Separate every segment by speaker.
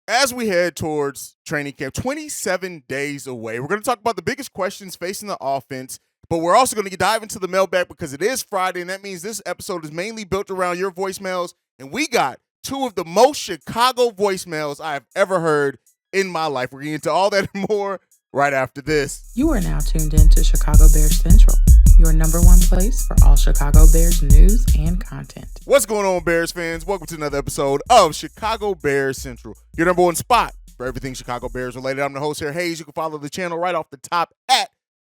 Speaker 1: as we head towards training camp, 27 days away, we're going to talk about the biggest questions facing the offense, but we're also going to dive into the mailbag because it is Friday, and that means this episode is mainly built around your voicemails, and we got two of the most Chicago voicemails I have ever heard in my life. We're getting into all that and more right after this.
Speaker 2: You are now tuned in to Chicago Bears Central, your number one place for all Chicago Bears news and content.
Speaker 1: What's going on, Bears fans? Welcome to another episode of Chicago Bears Central, your number one spot for everything Chicago Bears related. I'm the host here, Hayes. You can follow the channel right off the top at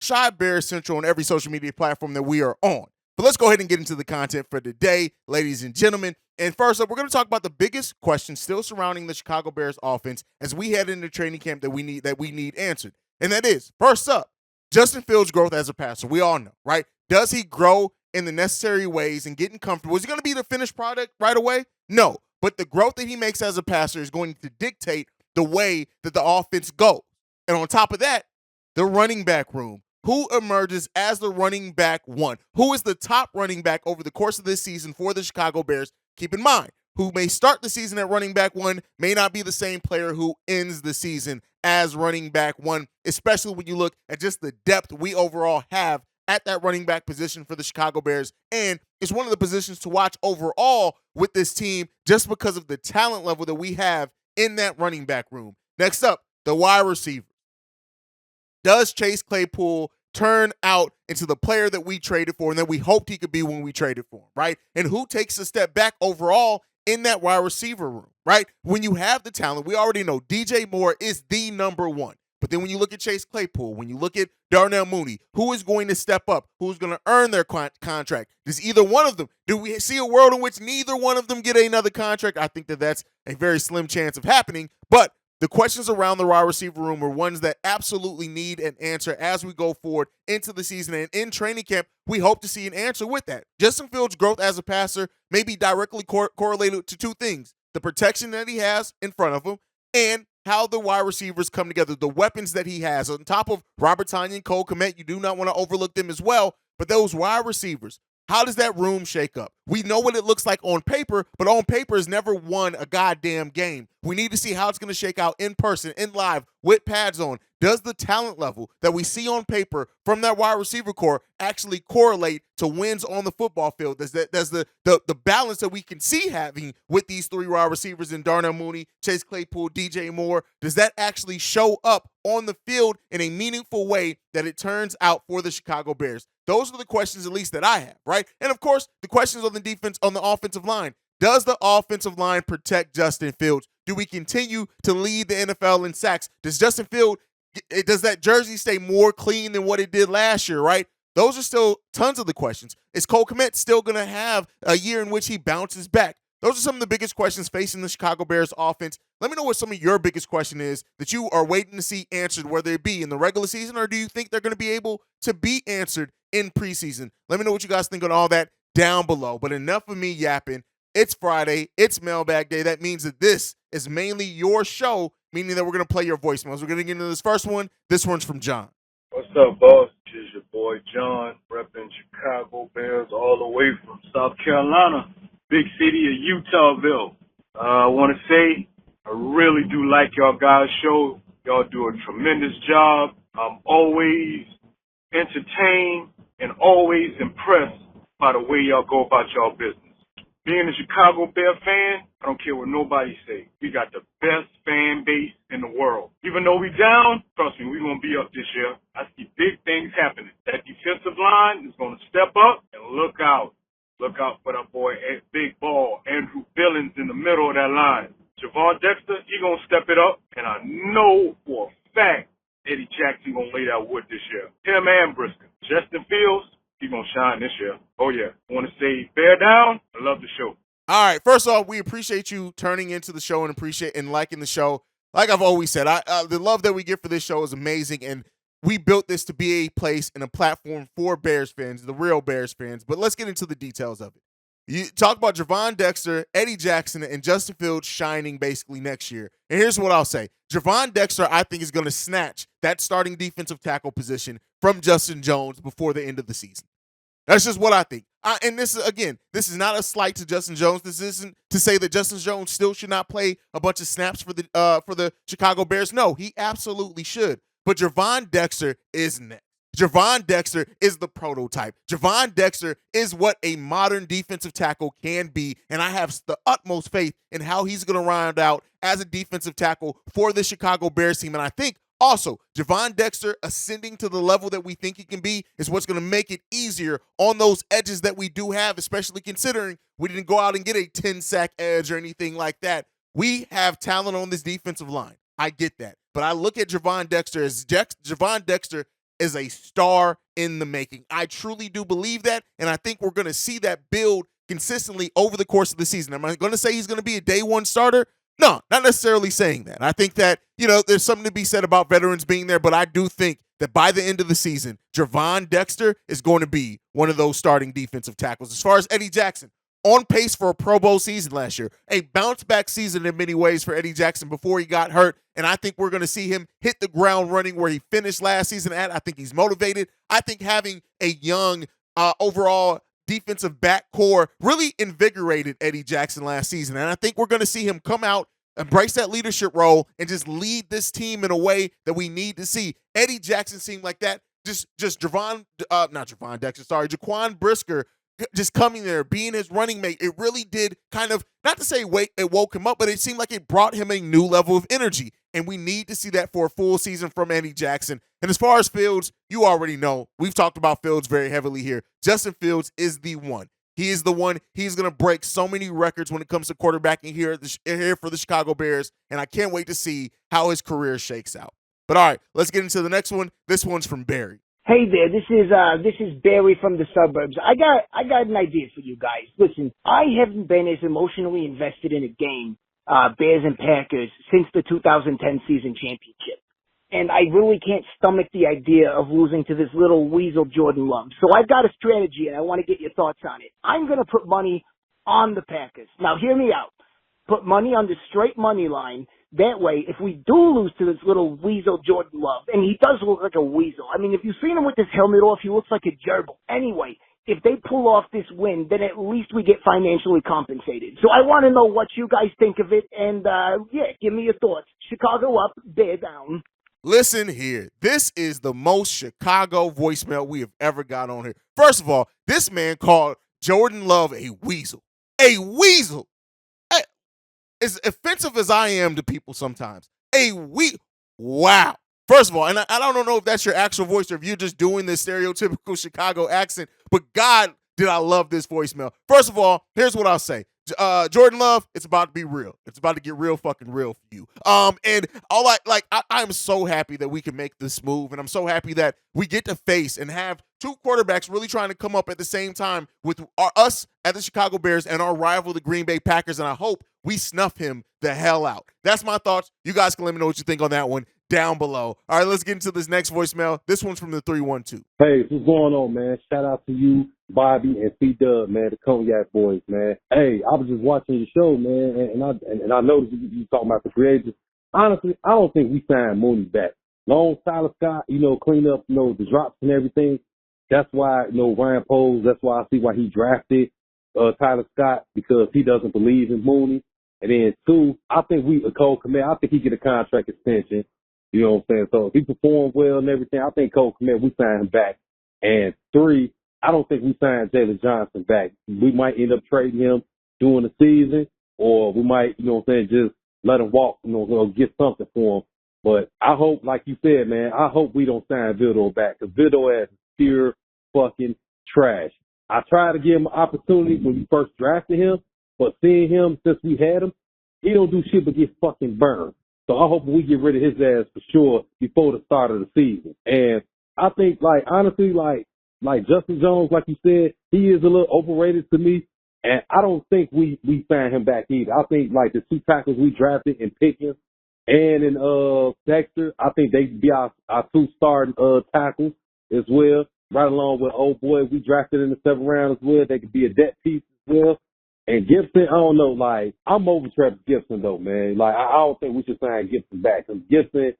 Speaker 1: Chi Bears Central on every social media platform that we are on. But let's go ahead and get into the content for today, ladies and gentlemen. And first up, we're going to talk about the biggest question still surrounding the Chicago Bears offense as we head into training camp that we need answered. And that is, first up, Justin Fields' growth as a passer. We all know, right? Does he grow in the necessary ways and getting comfortable? Is he going to be the finished product right away? No. But the growth that he makes as a passer is going to dictate the way that the offense goes. And on top of that, the running back room. Who emerges as the running back one? Who is the top running back over the course of this season for the Chicago Bears? Keep in mind, who may start the season at running back one may not be the same player who ends the season as running back one, especially when you look at just the depth we overall have at that running back position for the Chicago Bears. And it's one of the positions to watch overall with this team just because of the talent level that we have in that running back room. Next up, the wide receiver. Does Chase Claypool turn out into the player that we traded for and that we hoped he could be when we traded for him, right? And who takes a step back overall in that wide receiver room, right? When you have the talent, we already know DJ Moore is the number one. But then when you look at Chase Claypool, when you look at Darnell Mooney, who is going to step up? Who's going to earn their contract? Does either one of them, do we see a world in which neither one of them get another contract? I think that that's a very slim chance of happening. But the questions around the wide receiver room are ones that absolutely need an answer as we go forward into the season. And in training camp, we hope to see an answer with that. Justin Fields' growth as a passer may be directly correlated to two things: the protection that he has in front of him and how the wide receivers come together, the weapons that he has. On top of Robert Tonyan and Cole Kmet, you do not want to overlook them as well. But those wide receivers, how does that room shake up? We know what it looks like on paper, but on paper has never won a goddamn game. We need to see how it's going to shake out in person, in live, with pads on. Does the talent level that we see on paper from that wide receiver core actually correlate to wins on the football field? Does the balance that we can see having with these three wide receivers in Darnell Mooney, Chase Claypool, DJ Moore, does that actually show up on the field in a meaningful way that it turns out for the Chicago Bears? Those are the questions, at least, that I have, right? And, of course, the questions on the defense, on the offensive line. Does the offensive line protect Justin Fields? Do we continue to lead the NFL in sacks? Does that jersey stay more clean than what it did last year, right? Those are still tons of the questions. Is Cole Kmet still going to have a year in which he bounces back? Those are some of the biggest questions facing the Chicago Bears offense. Let me know what some of your biggest question is that you are waiting to see answered, whether it be in the regular season or do you think they're going to be able to be answered in preseason? Let me know what you guys think on all that down below. But enough of me yapping. It's Friday. It's Mailbag Day. That means that this is mainly your show, meaning that we're going to play your voicemails. We're going to get into this first one. This one's from John.
Speaker 3: What's up, boss? This is your boy John, repping Chicago Bears all the way from South Carolina, big city of Utahville. I want to say I really do like y'all guys' show. Y'all do a tremendous job. I'm always entertained and always impressed by the way y'all go about y'all business. Being a Chicago Bear fan, I don't care what nobody say. We got the best fan base in the world. Even though we down, trust me, we're going to be up this year. I see big things happening. That defensive line is going to step up and look out. Look out for that boy, Big Ball, Andrew Billings in the middle of that line. Javon Dexter, he going to step it up. And I know for a fact Eddie Jackson going to lay that wood this year. Him and Briscoe. Justin Fields, he's going to shine this year. Oh, yeah. I want to say bear down. I love the show.
Speaker 1: All right. First off, we appreciate you turning into the show and liking the show. Like I've always said, the love that we get for this show is amazing, and we built this to be a place and a platform for Bears fans, the real Bears fans. But let's get into the details of it. You talk about Javon Dexter, Eddie Jackson, and Justin Fields shining basically next year. And here's what I'll say. Javon Dexter, I think, is going to snatch that starting defensive tackle position from Justin Jones before the end of the season. That's just what I think. And this is, again, this is not a slight to Justin Jones. This isn't to say that Justin Jones still should not play a bunch of snaps for the Chicago Bears. No, he absolutely should. But Javon Dexter is next. Javon Dexter is the prototype. Javon Dexter is what a modern defensive tackle can be, and I have the utmost faith in how he's going to round out as a defensive tackle for the Chicago Bears team. And I think also, Javon Dexter ascending to the level that we think he can be is what's going to make it easier on those edges that we do have, especially considering we didn't go out and get a 10-sack edge or anything like that. We have talent on this defensive line. I get that. But I look at Javon Dexter as Javon Dexter is a star in the making. I truly do believe that, and I think we're going to see that build consistently over the course of the season. Am I going to say he's going to be a day one starter? No, not necessarily saying that. I think that, there's something to be said about veterans being there, but I do think that by the end of the season, Javon Dexter is going to be one of those starting defensive tackles. As far as Eddie Jackson, on pace for a Pro Bowl season last year, a bounce-back season in many ways for Eddie Jackson before he got hurt, and I think we're going to see him hit the ground running where he finished last season at. I think he's motivated. I think having a young overall defensive back core really invigorated Eddie Jackson last season, and I think we're going to see him come out, embrace that leadership role, and just lead this team in a way that we need to see. Eddie Jackson seemed like that. Just Jaquan Brisker just coming there, being his running mate, it really did kind of, not to say it woke him up, but it seemed like it brought him a new level of energy. And we need to see that for a full season from Eddie Jackson. And as far as Fields, you already know, we've talked about Fields very heavily here. Justin Fields is the one. He is the one. He's going to break so many records when it comes to quarterbacking here for the Chicago Bears, and I can't wait to see how his career shakes out. But all right, let's get into the next one. This one's from Barry.
Speaker 4: Hey there, this is Barry from the suburbs. I got an idea for you guys. Listen, I haven't been as emotionally invested in a game, Bears and Packers, since the 2010 season championship. And I really can't stomach the idea of losing to this little weasel Jordan Love. So I've got a strategy, and I want to get your thoughts on it. I'm going to put money on the Packers. Now, hear me out. Put money on the straight money line. That way, if we do lose to this little weasel Jordan Love, and he does look like a weasel. I mean, if you've seen him with his helmet off, he looks like a gerbil. Anyway, if they pull off this win, then at least we get financially compensated. So I want to know what you guys think of it, and give me your thoughts. Chicago up, Bear down.
Speaker 1: Listen here. This is the most Chicago voicemail we have ever got on here. First of all, this man called Jordan Love a weasel. A weasel. As offensive as I am to people sometimes. Wow. First of all, and I don't know if that's your actual voice or if you're just doing this stereotypical Chicago accent, but God, did I love this voicemail. First of all, here's what I'll say. Jordan Love, it's about to be real. It's about to get real fucking real for you. And I'm so happy that we can make this move, and I'm so happy that we get to face and have two quarterbacks really trying to come up at the same time with us at the Chicago Bears and our rival, the Green Bay Packers, and I hope we snuff him the hell out. That's my thoughts. You guys can let me know what you think on that one down below. All right, let's get into this next voicemail. This one's from the 312.
Speaker 5: Hey, what's going on, man? Shout out to you, Bobby, and C-Dub, man, the Cognac boys, man. Hey, I was just watching your show, man, and I noticed you talking about the creators. Honestly, I don't think we signed Mooney back. Long Tyler Scott, clean up, the drops and everything. That's why, Ryan Poles, that's why I see why he drafted Tyler Scott, because he doesn't believe in Mooney. And then two, I think Cole Kmet, I think he get a contract extension. You know what I'm saying? So if he performed well and everything, I think Cole Kmet, we sign him back. And three, I don't think we signed Jalen Johnson back. We might end up trading him during the season, or we might, just let him walk, get something for him. But I hope, like you said, man, I hope we don't sign Vito back, because Vito is pure fucking trash. I tried to give him an opportunity when we first drafted him, but seeing him since we had him, he don't do shit but get fucking burned. So I hope we get rid of his ass for sure before the start of the season. And I think, honestly, Justin Jones, like you said, he is a little overrated to me. And I don't think we sign him back either. I think, the two tackles we drafted in Pickens and in Dexter, I think they be our two starting tackles as well, right along with old boy we drafted in the 7th round as well. They could be a depth piece as well. And Gibson, I don't know, I'm over Travis Gibson, though, man. I don't think we should sign Gibson back. Because Gibson,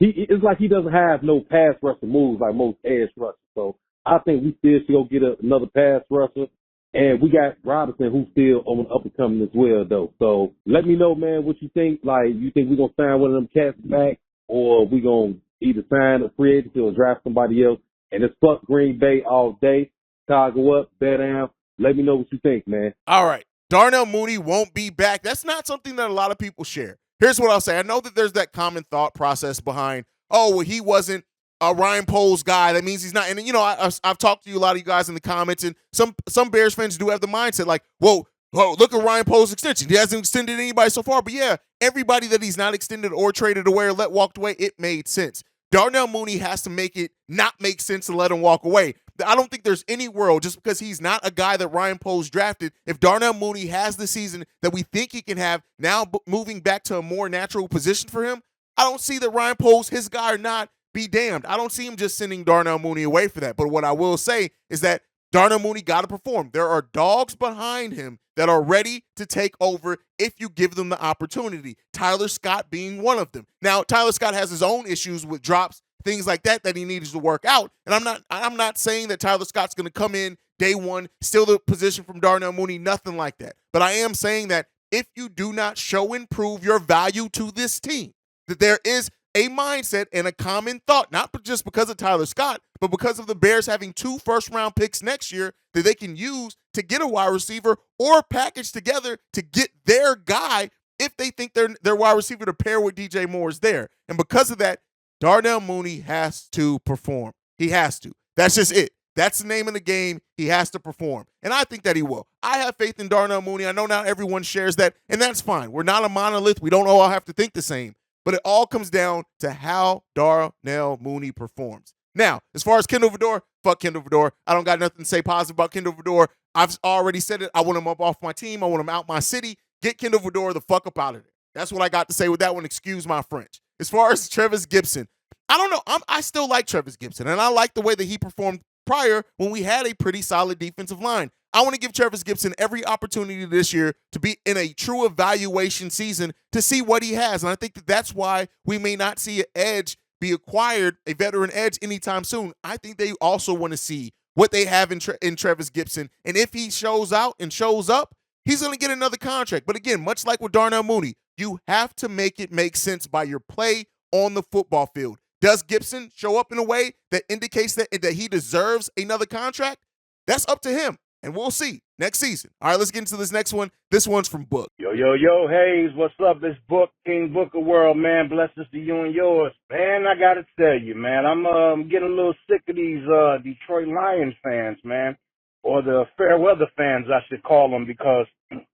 Speaker 5: it's like he doesn't have no pass rusher moves like most edge rushers. So I think we still should go get another pass rusher. And we got Robinson, who's still on up and coming as well, though. So let me know, man, what you think. Like, you think we're going to sign one of them cats back, or we going to either sign a free agency or draft somebody else? And it's fuck Green Bay all day. Chicago up, bear down. Let me know what you think, man.
Speaker 1: All right. Darnell Mooney won't be back. That's not something that a lot of people share. Here's what I'll say. I know that there's that common thought process behind, oh, well, he wasn't a Ryan Poles guy. That means he's not. And, you know, I've talked to you, a lot of you guys in the comments, and some Bears fans do have the mindset like, whoa, look at Ryan Poles' extension. He hasn't extended anybody so far. But, yeah, everybody that he's not extended or traded away or let walked away, it made sense. Darnell Mooney has to make it not make sense to let him walk away. I don't think there's any world, just because he's not a guy that Ryan Poles drafted, if Darnell Mooney has the season that we think he can have, now moving back to a more natural position for him, I don't see that Ryan Poles, his guy or not, be damned. I don't see him just sending Darnell Mooney away for that. But what I will say is that Darnell Mooney got to perform. There are dogs behind him that are ready to take over if you give them the opportunity. Tyler Scott being one of them. Now, Tyler Scott has his own issues with drops, things like that he needs to work out. And I'm not saying that Tyler Scott's going to come in day one, steal the position from Darnell Mooney, nothing like that. But I am saying that if you do not show and prove your value to this team, that there is a mindset and a common thought, not just because of Tyler Scott, but because of the Bears having 2 first-round picks next year that they can use to get a wide receiver or package together to get their guy if they think their wide receiver to pair with DJ Moore is there. And because of that, Darnell Mooney has to perform. He has to. That's just it. That's the name of the game. He has to perform. And I think that he will. I have faith in Darnell Mooney. I know not everyone shares that, and that's fine. We're not a monolith. We don't all have to think the same. But it all comes down to how Darnell Mooney performs. Now, as far as Kendall Vildor, fuck Kendall Vildor. I don't got nothing to say positive about Kendall Vildor. I've already said it. I want him up off my team. I want him out my city. Get Kendall Vildor the fuck up out of there. That's what I got to say with that one. Excuse my French. As far as Travis Gibson, I don't know. I still like Travis Gibson, and I like the way that he performed prior when we had a pretty solid defensive line. I want to give Travis Gibson every opportunity this year to be in a true evaluation season to see what he has. And I think that that's why we may not see an edge be acquired, a veteran edge, anytime soon. I think they also want to see what they have in Travis Gibson. And if he shows out and shows up, he's going to get another contract. But again, much like with Darnell Mooney, you have to make it make sense by your play on the football field. Does Gibson show up in a way that indicates that he deserves another contract? That's up to him. And we'll see next season. All right, let's get into this next one. This one's from Book.
Speaker 3: Yo, Hayes, what's up? This Book, King Booker World, man. Blessings to you and yours. Man, I got to tell you, man, I'm getting a little sick of these Detroit Lions fans, man, or the fair weather fans, I should call them, because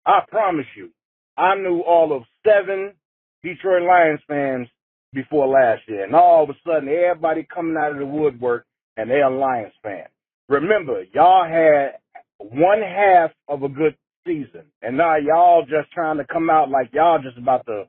Speaker 3: I promise you, I knew all of 7 Detroit Lions fans before last year. And all of a sudden, everybody coming out of the woodwork, and they're a Lions fan. Remember, y'all had one half of a good season, and now y'all just trying to come out like y'all just about to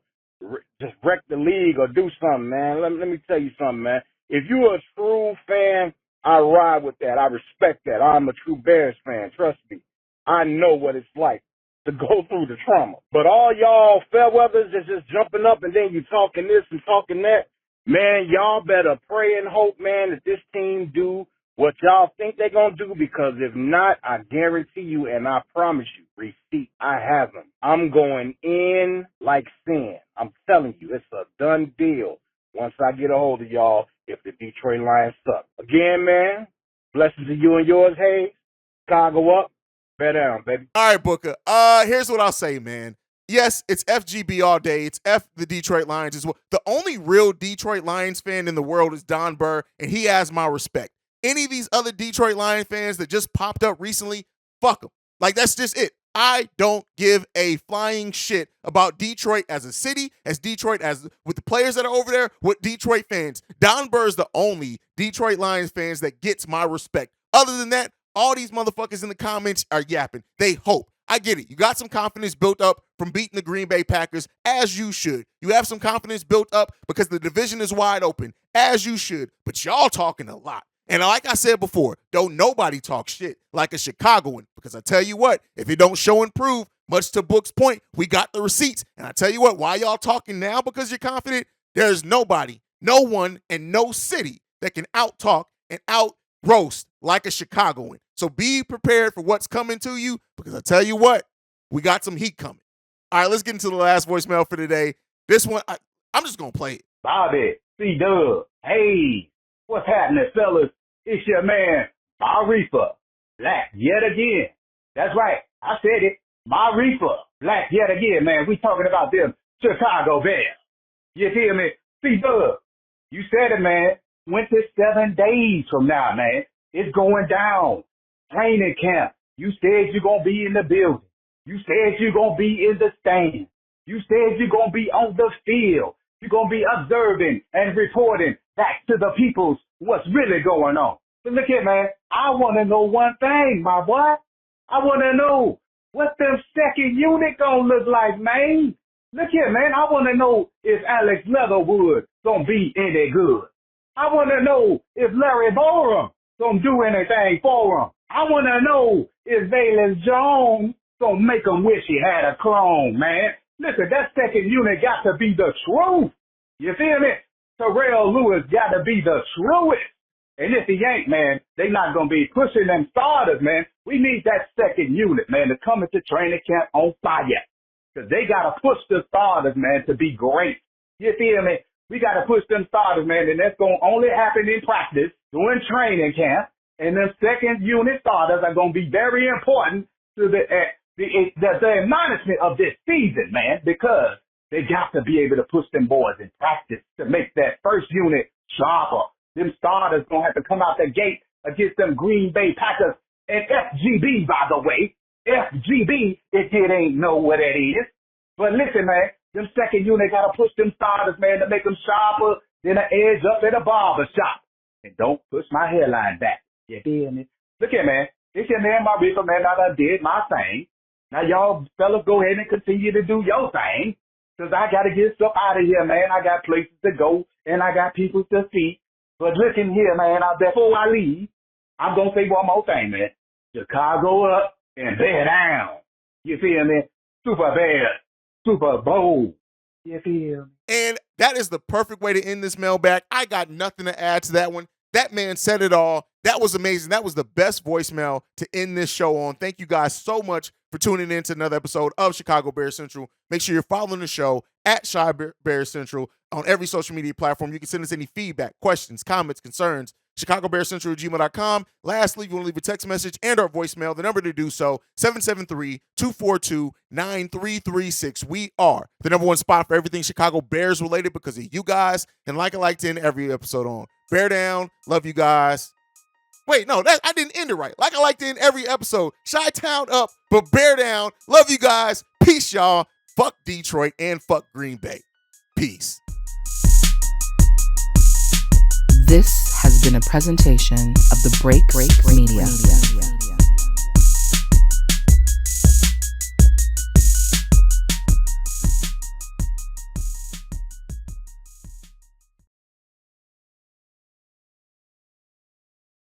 Speaker 3: just wreck the league or do something, man. Let me tell you something, man. If you're a true fan, I ride with that. I respect that. I'm a true Bears fan. Trust me. I know what it's like to go through the trauma. But all y'all fair weathers is just jumping up and then you talking this and talking that. Man, y'all better pray and hope, man, that this team do what y'all think they're going to do, because if not, I guarantee you, and I promise you, receipt, I have them. I'm going in like sin. I'm telling you, it's a done deal once I get a hold of y'all if the Detroit Lions suck. Again, man, blessings to you and yours, hey. Chicago up, bear down, baby.
Speaker 1: All right, Booker. Here's what I'll say, man. Yes, it's FGB all day. It's F the Detroit Lions as well. The only real Detroit Lions fan in the world is Don Burr, and he has my respect. Any of these other Detroit Lions fans that just popped up recently, fuck them. Like, that's just it. I don't give a flying shit about Detroit as a city, as Detroit as with the players that are over there, with Detroit fans. Don Burr's the only Detroit Lions fans that gets my respect. Other than that, all these motherfuckers in the comments are yapping. They hope. I get it. You got some confidence built up from beating the Green Bay Packers, as you should. You have some confidence built up because the division is wide open, as you should. But y'all talking a lot. And like I said before, don't nobody talk shit like a Chicagoan, because I tell you what, if it don't show and prove, much to Book's point, we got the receipts. And I tell you what, why y'all talking now because you're confident? There's nobody, no one, and no city that can out-talk and out-roast like a Chicagoan. So be prepared for what's coming to you, because I tell you what, we got some heat coming. All right, let's get into the last voicemail for today. This one, I'm just going to play it.
Speaker 6: Bobby, C-Dub, hey, what's happening, fellas? It's your man, Marifa, black yet again. That's right, I said it, Marifa, black yet again, man. We talking about them Chicago Bears. You hear me? C-Dub, you said it, man. 27 days from now, man. It's going down. Training camp. You said you're going to be in the building. You said you're going to be in the stand. You said you're going to be on the field. You're going to be observing and reporting back to the peoples what's really going on. But look here, man. I want to know one thing, my boy. I want to know what them second unit going to look like, man. Look here, man. I want to know if Alex Leatherwood going to be any good. I want to know if Larry Borum going to do anything for him. I want to know if Valens Jones going to make him wish he had a clone, man. Listen, that second unit got to be the truth. You feel me? Terrell Lewis got to be the truest. And if he ain't, man, they not going to be pushing them starters, man. We need that second unit, man, to come into training camp on fire. Because they got to push the starters, man, to be great. You feel me? We got to push them starters, man, and that's going to only happen in practice, during training camp. And them second unit starters are going to be very important to the admonishment of this season, man, because they got to be able to push them boys in practice to make that first unit sharper. Them starters going to have to come out the gate against them Green Bay Packers and FGB, by the way. FGB, if you ain't know what that is. But listen, man, them second unit got to push them starters, man, to make them sharper than an edge up at a barber shop. And don't push my hairline back. You feel me? Look here, man. It's your man, Marifa, man. I done did my thing. Now, y'all fellas go ahead and continue to do your thing, because I got to get stuff out of here, man. I got places to go, and I got people to see. But listen here, man, before I leave, I'm going to say one more thing, man. Chicago up and Bear down. You feel me? Super Bears, Super Bowl. You feel me?
Speaker 1: And that is the perfect way to end this mailbag. I got nothing to add to that one. That man said it all. That was amazing. That was the best voicemail to end this show on. Thank you guys so much for tuning in to another episode of Chicago Bears Central. Make sure you're following the show at Shy Bears Central on every social media platform. You can send us any feedback, questions, comments, concerns, ChicagoBearsCentral@gmail.com. Lastly, if you want to leave a text message and our voicemail, the number to do so, 773-242-9336. We are the number one spot for everything Chicago Bears related because of you guys. And like I like to end every episode on, Bear down, love you guys. Wait, no, I didn't end it right. Like I like to end every episode, Chi-Town up, but Bear down. Love you guys. Peace, y'all. Fuck Detroit and fuck Green Bay. Peace.
Speaker 2: This has been a presentation of the Break Media.